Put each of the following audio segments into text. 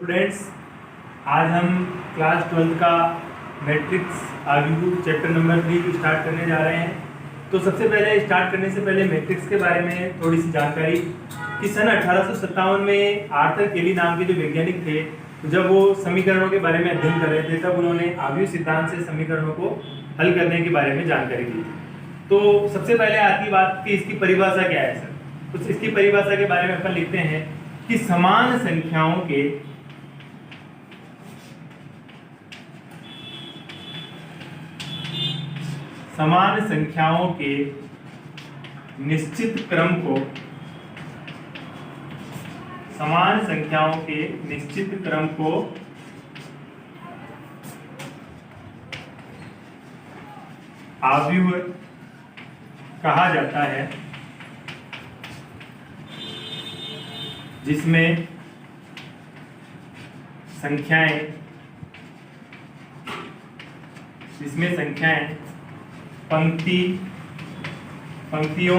Students, आज हम class 12 का मैट्रिक्स आव्यूह चैप्टर नंबर 3 स्टार्ट करने जा रहे हैं। तो सबसे पहले स्टार्ट करने से पहले मैट्रिक्स के बारे में थोड़ी सी जानकारी कि सन 1857 में आर्थर केली नाम के जो वैज्ञानिक थे, जब वो समीकरणों के बारे में अध्ययन कर रहे थे तब उन्होंने आव्यूह सिद्धांत से समीकरणों को हल करने के बारे में जानकारी दी। तो सबसे पहले आती बात कि इसकी परिभाषा क्या है सर। तो इसकी परिभाषा के बारे में अपन लिखते हैं कि समान संख्याओं के निश्चित क्रम को आव्यूह कहा जाता है, जिसमें संख्याएं पंक्तियों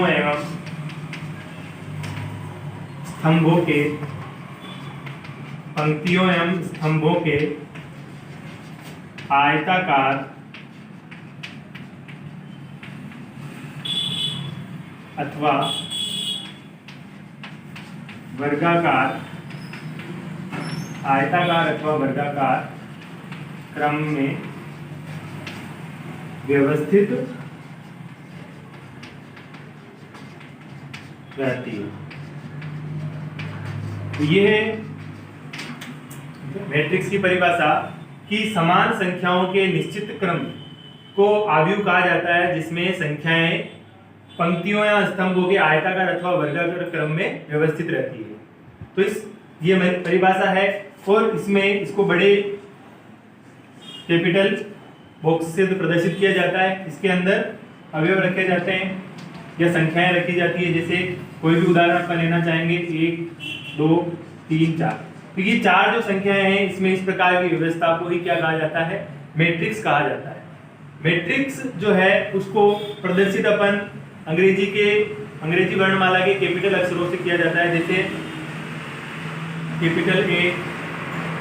एवं स्तंभों के आयताकार अथवा वर्गाकार क्रम में व्यवस्थित रहती है। तो ये है मैट्रिक्स की परिभाषा कि समान संख्याओं के निश्चित क्रम को आव्यूह कहा जाता है, जिसमें संख्याएं पंक्तियों या स्तंभों के आयताकार अथवा वर्गाकार क्रम में व्यवस्थित रहती है। तो ये परिभाषा है और इसमें इसको बड़े कैपिटल बॉक्स से प्रदर्शित किया जाता है। इसके अंदर अवयव रखे जाते हैं या संख्याएं रखी जाती है। जैसे कोई भी उदाहरण अपन लेना चाहेंगे, 1 2 3 4। तो ये 4 जो संख्याएं हैं, इसमें इस प्रकार की व्यवस्था को ही क्या कहा जाता है, मैट्रिक्स कहा जाता है। मैट्रिक्स जो है उसको प्रदर्शित अपन अंग्रेजी वर्णमाला के कैपिटल अक्षरों से किया जाता है। जैसे capital A,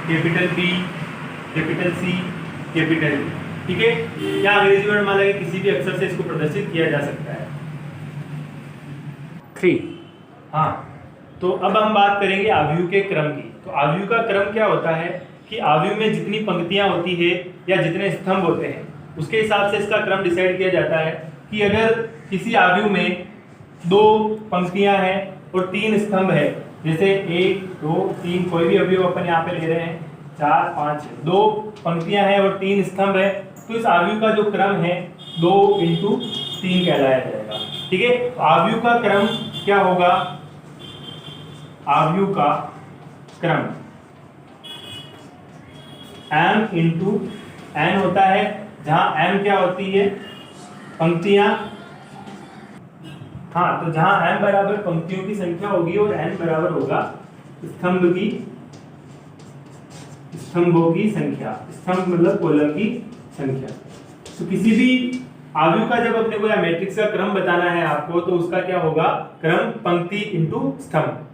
capital B, capital C, capital E। ठीक है, या अंग्रेजी वर्णमाला के किसी भी अक्षर से इसको प्रदर्शित किया जा सकता है। 3 हाँ, तो अब हम बात करेंगे आव्यूह के क्रम की। तो आव्यूह का क्रम क्या होता है कि आव्यूह में जितनी पंक्तियां होती है या जितने स्तंभ होते हैं, उसके हिसाब से इसका क्रम डिसाइड किया जाता है कि अगर किसी आव्यूह में 2 पंक्तियां हैं और 3 स्तंभ है, जैसे 1 2 3, कोई भी अवयव अपन यहाँ पे ले रहे हैं, 4 5 2 पंक्तियां हैं और 3 स्तंभ है, तो इस आव्यूह का जो क्रम है 2 × 3 कहलाया जाएगा। ठीक है, तो आव्यूह का क्रम क्या होगा, आव्यूह का क्रम m × n होता है, जहां m क्या होती है, पंक्तियां। हाँ, तो जहां m बराबर पंक्तियों की संख्या होगी और n बराबर होगा स्तंभों की संख्या। स्तंभ मतलब कॉलम की संख्या। तो किसी भी आव्यूह का जब अपने को या मैट्रिक्स का क्रम बताना है आपको, तो उसका क्या होगा, क्रम पंक्ति × स्तंभ।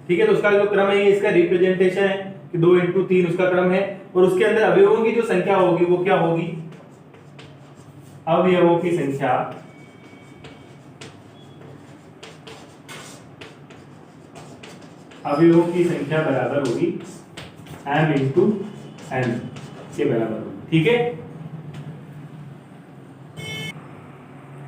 ठीक है, तो उसका जो क्रम है, इसका रिप्रेजेंटेशन है कि 2 × 3 उसका क्रम है, और उसके अंदर अवयवों की जो संख्या होगी वो क्या होगी, अवयवों की संख्या बराबर होगी m × n के बराबर होगी। ठीक है,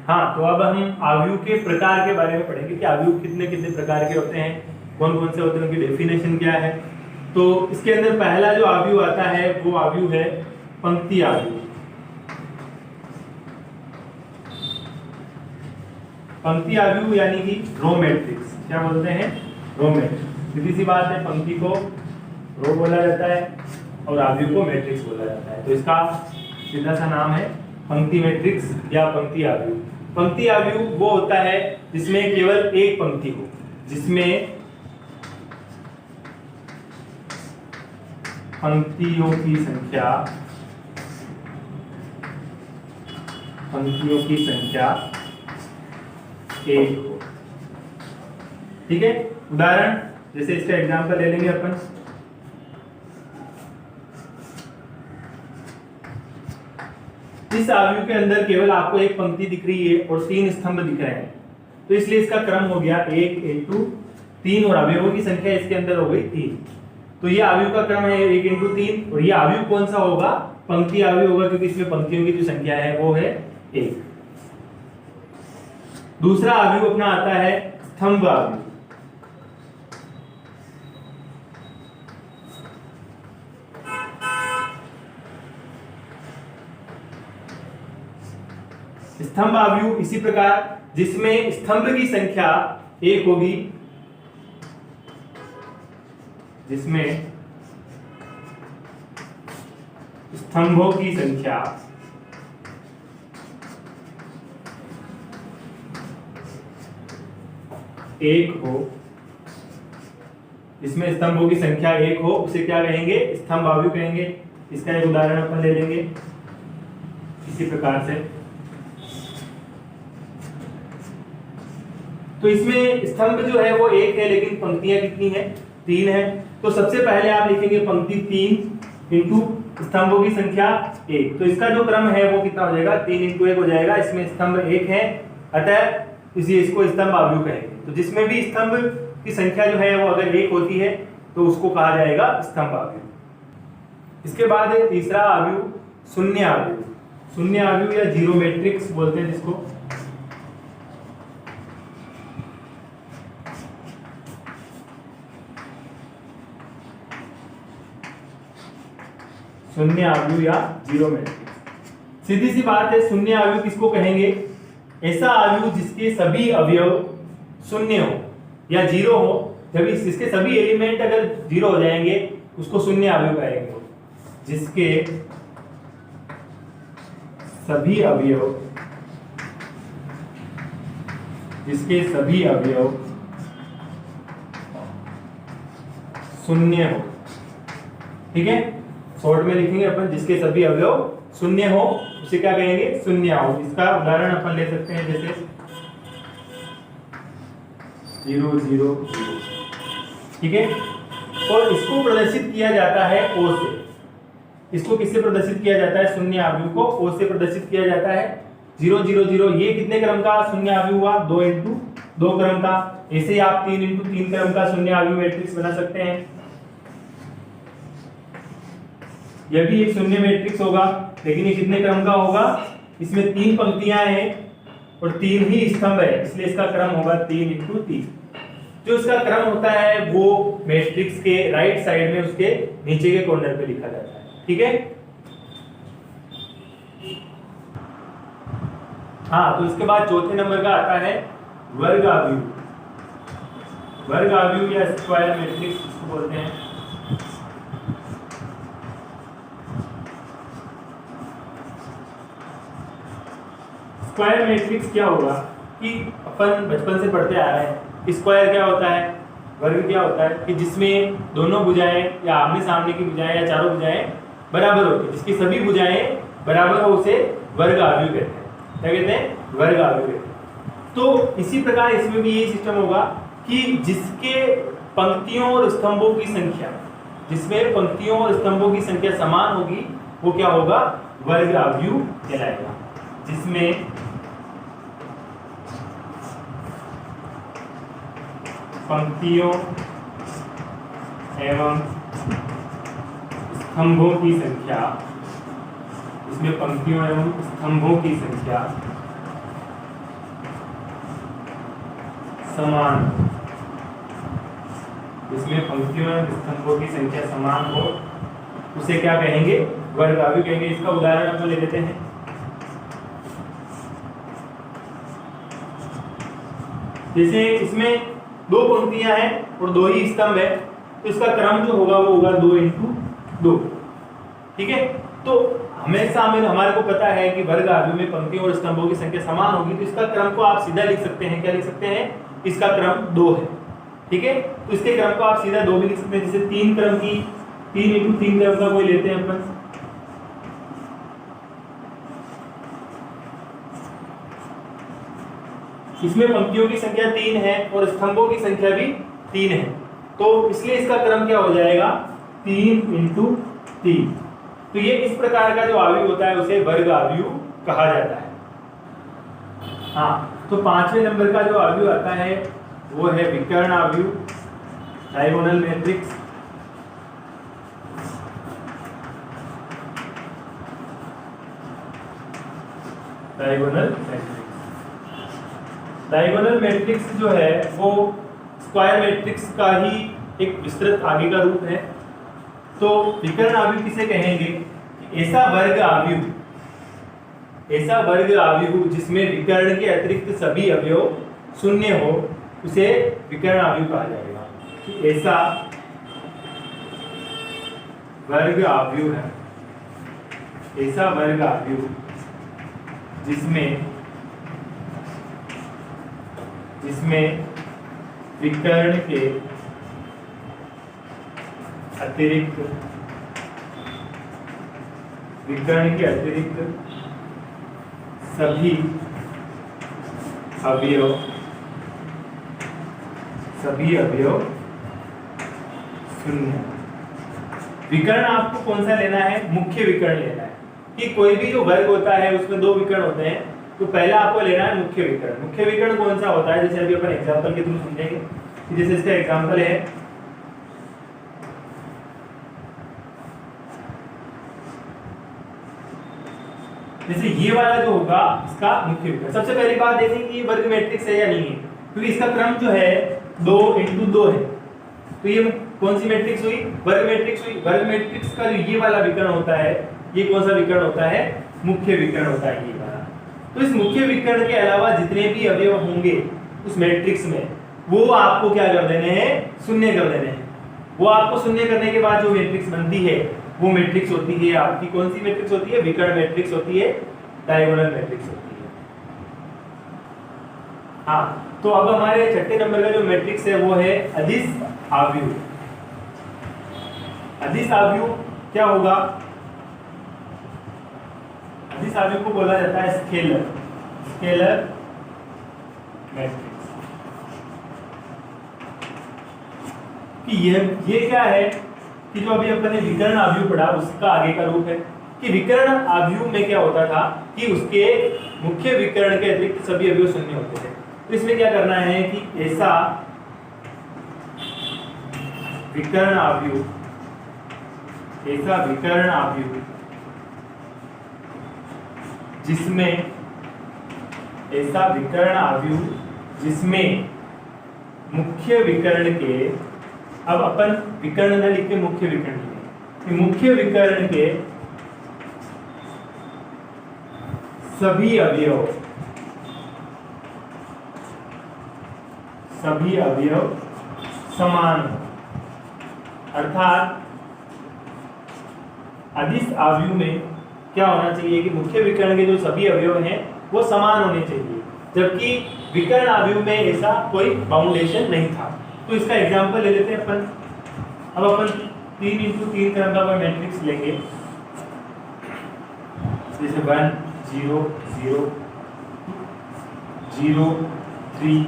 हाँ, तो अब हम आव्यूह के प्रकार के बारे में पढ़ेंगे कि आव्यूह कितने कितने प्रकार के होते हैं, कौन कौन से होते हैं, उनकी डेफिनेशन क्या है। तो इसके अंदर पहला जो आव्यूह आता है वो आव्यूह है पंक्ति आव्यूह। पंक्ति आव्यूह यानी कि रो मैट्रिक्स, क्या बोलते हैं, रो मैट्रिक्स। सीधी सी बात है, पंक्ति को रो बोला जाता है और आव्यूह को मैट्रिक्स बोला जाता है। तो इसका सीधा सा नाम है पंक्ति मैट्रिक्स या पंक्ति आव्यूह। पंक्ति आव्यूह वो होता है जिसमें केवल एक पंक्ति हो, जिसमें पंक्तियों की संख्या एक हो। ठीक है, उदाहरण जैसे इसका एग्जांपल ले लेंगे अपन। इस आव्यूह के अंदर केवल आपको एक पंक्ति दिख रही है और 3 स्तंभ दिख रहे हैं, तो इसलिए इसका क्रम हो गया 1 इंटू 3 और अवयवों की संख्या इसके अंदर हो गई 3। तो ये आव्यूह का क्रम है 1 इंटू 3 और ये आव्यूह कौन सा होगा? पंक्ति आव्यूह होगा, क्योंकि इसमें पंक्तियों की जो संख्या है वो है 1। दूसरा आव्यूह अपना आता है स्तंभ आव्यूह। स्तंभ आव्यूह इसी प्रकार, जिसमें स्तंभ की संख्या 1 होगी, जिसमें स्तंभों की संख्या 1 हो, जिसमें स्तंभों की संख्या 1 हो, उसे क्या कहेंगे? स्तंभ आव्यूह कहेंगे। इसका एक उदाहरण अपन ले लेंगे इसी प्रकार से। तो इसमें स्तंभ जो है वो 1 है, लेकिन पंक्तियां कितनी है? 3 है। तो सबसे पहले आप लिखेंगे पंक्ति 3 इंटू स्तंभों की संख्या 1। तो इसका जो क्रम है वो कितना हो जाएगा? 3 इंटू 1 हो जाएगा। इसमें स्तंभ 1 है, अतः इसी इसको स्तंभ आव्यूह कहेंगे। तो जिसमें भी स्तंभ की संख्या जो है वो अगर 1 होती है तो उसको कहा जाएगा स्तंभ आव्यूह। इसके बाद है तीसरा आव्यूह शून्य आव्यूह। शून्य आव्यूह या जीरो मैट्रिक्स बोलते हैं जिसको। शून्य आव्यूह या जीरो मैट्रिक्स। सीधी सी बात है, शून्य आव्यूह किसको कहेंगे? ऐसा आव्यूह जिसके सभी अवयव शून्य हो या जीरो हो। जब इसके सभी एलिमेंट अगर जीरो हो जाएंगे उसको शून्य आव्यूह कहेंगे। जिसके सभी अवयव शून्य हो। ठीक है, शॉर्ट में लिखेंगे अपन, जिसके सभी अवयव शून्य हो उसे क्या कहेंगे? शून्य आव्यूह। इसका उदाहरण अपन ले सकते हैं जैसे 0 0 0। ठीक है, और इसको प्रदर्शित किया जाता है O से। इसको किससे प्रदर्शित किया जाता है? शून्य आव्यूह को O से प्रदर्शित किया जाता है। 0 0 0 ये कितने क्रम का शून्य आव्यूह हुआ? 2 इंटू 2 क्रम का। ऐसे ही आप 3 इंटू 3 क्रम का शून्य आव्यूह मैट्रिक्स बना सकते हैं। यह भी एक शून्य मैट्रिक्स होगा, लेकिन ये कितने क्रम का होगा? इसमें 3 पंक्तियां हैं और 3 ही स्तंभ है, इसलिए इसका क्रम होगा 3 इंटू 3। जो इसका क्रम होता है वो मैट्रिक्स के राइट साइड में उसके नीचे के कॉर्नर पे लिखा जाता है। ठीक है, हाँ। तो इसके बाद चौथे नंबर का आता है वर्ग आव्यूह। वर्ग आव्यूह या स्क्वायर मैट्रिक्स इसको बोलते हैं। स्क्वायर मैट्रिक्स क्या होगा कि अपन बचपन से पढ़ते आ रहे हैं। स्क्वायर क्या होता है? वर्ग क्या होता है? कि जिसमें दोनों भुजाएं या आमने सामने की भुजाएं या चारों भुजाएं बराबर होती है, जिसकी सभी भुजाएं बराबर हो उसे वर्ग आव्यूह कहते हैं। क्या कहते हैं? वर्ग आव्यूह कहते हैं। तो इसी प्रकार इसमें भी यही सिस्टम होगा कि जिसके पंक्तियों और स्तंभों की संख्या, जिसमें पंक्तियों और स्तंभों की संख्या समान होगी वो क्या होगा? वर्ग आव्यूह कहलाएगा। जिसमें पंक्तियों एवं स्तंभों की संख्या, इसमें पंक्तियों एवं स्तंभों की संख्या समान, इसमें पंक्तियों एवं स्तंभों की संख्या समान हो उसे क्या कहेंगे? वर्ग आव्यूह कहेंगे। इसका उदाहरण हम ले लेते हैं। जैसे इसमें 2 पंक्तियां हैं और 2 ही स्तंभ है, तो इसका क्रम जो होगा वो होगा 2 इंटू 2। ठीक है, तो हमेशा हमारे को पता है कि वर्ग आव्यूह में पंक्तियों और स्तंभों की संख्या समान होगी, तो इसका क्रम को आप सीधा लिख सकते हैं। क्या लिख सकते हैं? इसका क्रम 2 है। ठीक है, तो इसके क्रम को आप सीधा 2 भी लिख सकते हैं। जैसे 3 क्रम की 3 इंटू 3 क्रम का कोई लेते हैं अपन, इसमें पंक्तियों की संख्या 3 है और स्तंभों की संख्या भी 3 है, तो इसलिए इसका क्रम क्या हो जाएगा? 3 इंटू 3। तो ये इस प्रकार का जो आव्यूह होता है उसे वर्ग आव्यूह कहा जाता है। हाँ, तो 5वें नंबर का जो अवयव आता है वो है विकर्ण अवयव, डायगोनल मैट्रिक्स। डायगोनल मैट्रिक्स जो है वो स्क्वायर मैट्रिक्स का ही एक विस्तृत आगे का रूप है। तो विकर्ण अवयव किसे कहेंगे? ऐसा वर्ग अवयव जिसमें विकर्ण के अतिरिक्त सभी अवयव शून्य हो उसे विकर्ण अवयव कहा जाएगा। कि ऐसा वर्ग अवयव है, ऐसा वर्ग अवयव जिसमें विकर्ण के अतिरिक्त सभी अवयव शून्य। विकर्ण आपको कौन सा लेना है? मुख्य विकर्ण लेना है। कि कोई भी जो वर्ग होता है उसमें दो विकर्ण होते हैं, तो पहला आपको लेना है मुख्य विकर्ण। मुख्य विकर्ण कौन सा होता है? जैसे अभी अपन एग्जांपल के थ्रू समझेंगे। जैसे इसका एग्जांपल है, जैसे ये वाला जो होगा इसका मुख्य विकर्ण। सबसे पहली बात देखेंगे कि ये वर्ग मैट्रिक्स है या नहीं है, क्योंकि इसका क्रम जो है 2 × 2 है। तो ये कौन सी मैट्रिक्स हुई? वर्ग मैट्रिक्स हुई। वर्ग मैट्रिक्स का जो ये वाला विकर्ण होता है, ये कौन सा विकर्ण होता है? मुख्य विकर्ण होता है ये वाला। तो इस मुख्य विकर्ण के अलावा जितने भी अवयव होंगे उस मैट्रिक्स में, वो आपको क्या कर देने हैं? शून्य कर देने हैं। वो आपको शून्य करने के बाद जो मैट्रिक्स बनती है वो मैट्रिक्स होती है आपकी, कौन सी मैट्रिक्स होती है? विकर्ण मैट्रिक्स होती है, डायगोनल मैट्रिक्स होती है। हाँ, तो अब हमारे छठे नंबर का जो मैट्रिक्स है वो है अदिश अवयव। अदिश अवयव क्या होगा? अदिश अवयव को बोला जाता है स्केलर मैट्रिक्स। कि ये क्या है कि जो अभी अपन ने विकर्ण अवयव पढ़ा उसका आगे का रूप है। कि विकर्ण अवयव में क्या होता था कि उसके मुख्य विकर्ण के अतिरिक्त सभी अवयव शून्य होते थे। तो इसमें क्या करना है कि ऐसा विकर्ण अवयव जिसमें मुख्य विकर्ण के, अब अपन विकर्ण न लिख के मुख्य विकर्ण लिखें, मुख्य विकर्ण के सभी अवयव समान, अर्थात अदिश अवयव में क्या होना चाहिए कि मुख्य विकर्ण के जो सभी अवयव हैं वो समान होने चाहिए, जबकि विकर्ण अवयव में ऐसा कोई बाउंडेशन नहीं था। तो इसका एग्जांपल ले लेते हैं अपन। अब अपन 3 × 3 क्रम का कोई मैट्रिक्स लेंगे, जैसे 1 0 0 0 3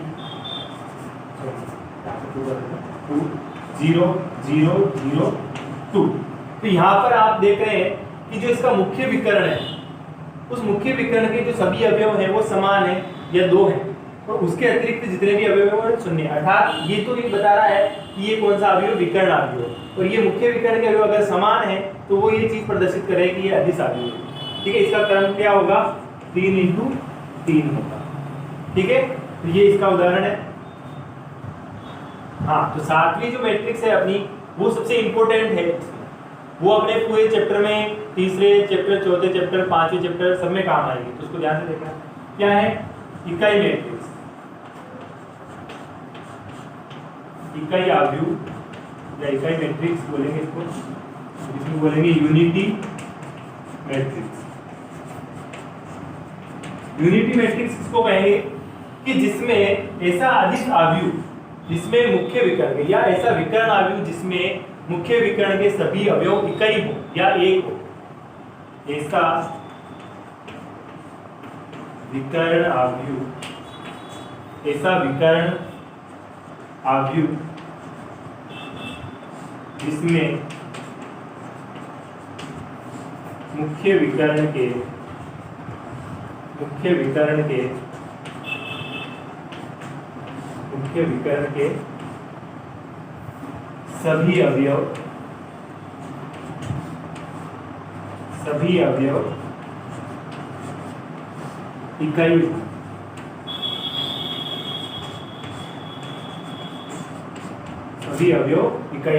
2 0 0 0 2। तो यहाँ पर आप देख रहे हैं कि जो इसका मुख्य विकर्ण है उस मुख्य विकर्ण के जो सभी अवयव हैं वो समान है या 2 हैं, और उसके अतिरिक्त जितने भी अवयव हैं वो शून्य। अर्थात ये तो ये बता रहा है कि ये कौन सा अवयव? विकर्ण अवयव। और ये मुख्य विकर्ण के अवयव अगर समान है तो वो ये चीज प्रदर्शित करेगा कि ये अदिश अवयव है। ठीक है, इसका क्रम क्या होगा? 3 × 3 होगा। ठीक है, तो ये इसका उदाहरण है। हाँ, तो 7वीं जो मैट्रिक्स है अपनी वो सबसे इंपॉर्टेंट है। वो अपने पूरे चैप्टर में, तीसरे चैप्टर, चौथे चैप्टर, 5वें चैप्टर सब में काम आएगी, तो उसको ध्यान से देखना। क्या है? इकाई मैट्रिक्स, इकाई अवयव या इकाई मैट्रिक्स बोलेंगे इसको, इसमें बोलेंगे यूनिटी मैट्रिक्स। यूनिटी मैट्रिक्स किसको कहेंगे? कि जिसमें ऐसा अदिश अवयव जिसमें मुख्य विकर्ण या ऐसा विकर्ण अवयव जिसमें मुख्य विकर्ण के सभी अवयव इकाई हो या एक हो, ऐसा विकर्ण अवयव जिसमें मुख्य विकर्ण के मुख्य विकर्ण के सभी अवयव इकाई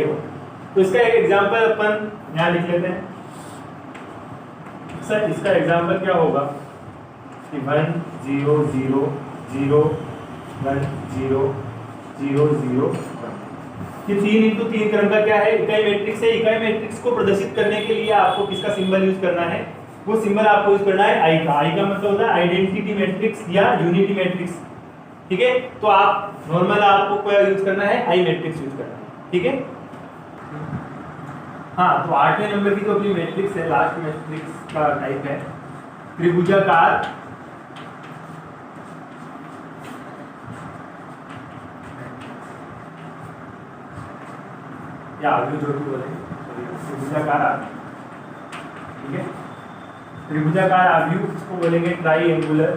हो। तो इसका एक एग्जांपल अपन यहाँ लिख लेते हैं। सर इसका एग्जांपल क्या होगा कि 1 0 0 0 1 0 0 0 1। ये 3x3 क्रम का क्या है, इकाई मैट्रिक्स है। इकाई मैट्रिक्स को प्रदर्शित करने के लिए आपको किसका सिंबल यूज करना है, वो सिंबल आपको यूज करना है आई का। आई का मतलब होता है आइडेंटिटी मैट्रिक्स या यूनिटी मैट्रिक्स, ठीक है। तो आप नॉर्मल आपको क्या यूज करना है, आई मैट्रिक्स यूज करना है, ठीक है। हाँ, तो 8वें नंबर की जो अपनी मैट्रिक्स है, लास्ट मैट्रिक्स का टाइप है त्रिभुजाकार या जो भी बोले त्रिभुजाकार आव्यूह, ठीक है। त्रिभुजाकार आव्यूह इसको बोलेंगे ट्राइएंगुलर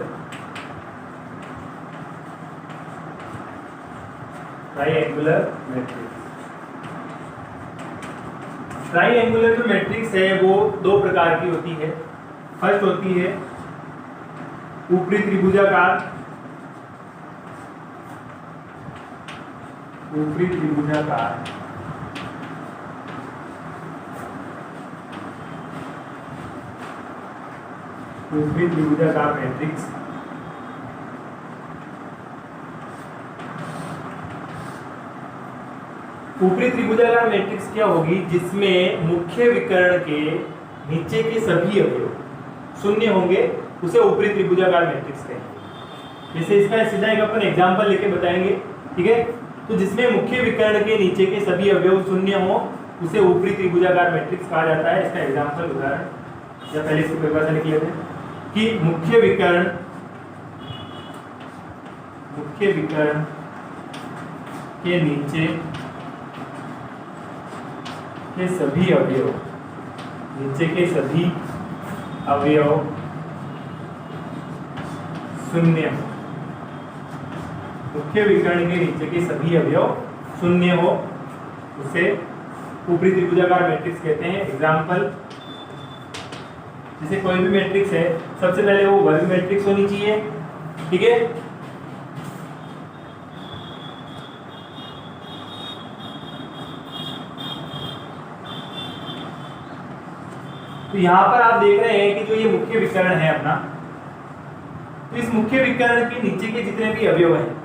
मैट्रिक्स। ट्राइएंगुलर जो मैट्रिक्स है वो दो प्रकार की होती है। फर्स्ट होती है ऊपरी त्रिभुजाकार, ऊपरी त्रिभुजाकार मैट्रिक्स। ऊपरी त्रिभुजाकार मैट्रिक्स क्या होगी, जिसमें मुख्य विकर्ण के नीचे के सभी अवयव शून्य होंगे, उसे ऊपरी त्रिभुजाकार मैट्रिक्स कहेंगे। जैसे इसका सीधा एक अपन एग्जांपल लेके बताएंगे, ठीक है। तो जिसमें मुख्य विकर्ण के नीचे के सभी अवयव शून्य हो, उसे ऊपरी त्रिभुजाकार मैट्रिक्स कहा जाता है। इसका एग्जांपल उदाहरण या पहले इसको पेपर से लिख लेते हैं कि मुख्य विकर्ण के नीचे के सभी अवयव शून्य हो। मुख्य विकर्ण के नीचे के सभी अवयव शून्य हो, उसे ऊपरी त्रिभुजाकार मैट्रिक्स कहते हैं। एग्जांपल, जैसे कोई भी मैट्रिक्स है, सबसे पहले वो वर्ग मैट्रिक्स होनी चाहिए, ठीक है। तो यहां पर आप देख रहे हैं कि जो ये मुख्य विकर्ण है अपना, तो इस मुख्य विकर्ण के नीचे के जितने भी अवयव हैं,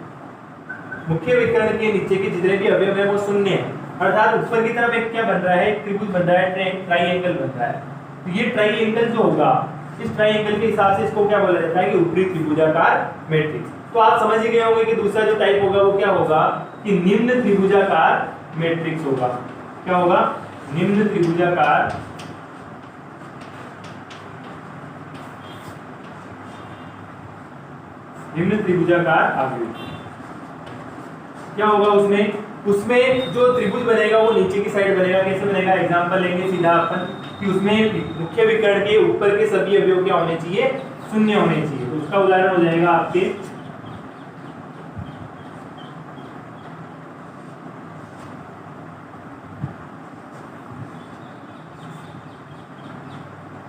मुख्य विकर्ण के नीचे के जितने भी अवयव हैं वो शून्य है। अर्थात ऊपर की तरफ एक क्या बन रहा है, एक त्रिभुज बन रहा है, ट्राइएंगल बन रहा है। तो ये ट्राइएंगल जो होगा, इस ट्राइएंगल के हिसाब से इसको क्या बोला जाता है कि ऊपरी त्रिभुजाकार मैट्रिक्स। तो आप समझ ही गए होंगे कि दूसरा जो टाइप होगा वो क्या होगा कि निम्न त्रिभुजाकार मैट्रिक्स होगा। क्या होगा, निम्न त्रिभुजाकार आव्यूह। क्या होगा उसमें जो त्रिभुज बनेगा वो नीचे की साइड बनेगा। कैसे बनेगा, एग्जांपल लेंगे सीधा अपन कि उसमें मुख्य विकर्ण के ऊपर के सभी अवयव क्या होने चाहिए, शून्य होने चाहिए। तो उसका उदाहरण हो जाएगा आपके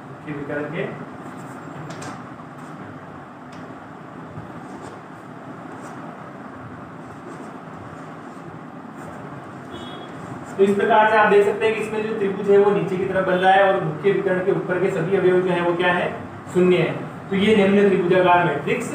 मुख्य विकर्ण के तो इस प्रकार से आप देख सकते हैं कि इसमें जो त्रिभुज है वो नीचे की तरफ बन रहा है और मुख्य विकर्ण के ऊपर के सभी अवयव जो है वो क्या है, शून्य है। तो ये निम्न त्रिभुजाकार मैट्रिक्स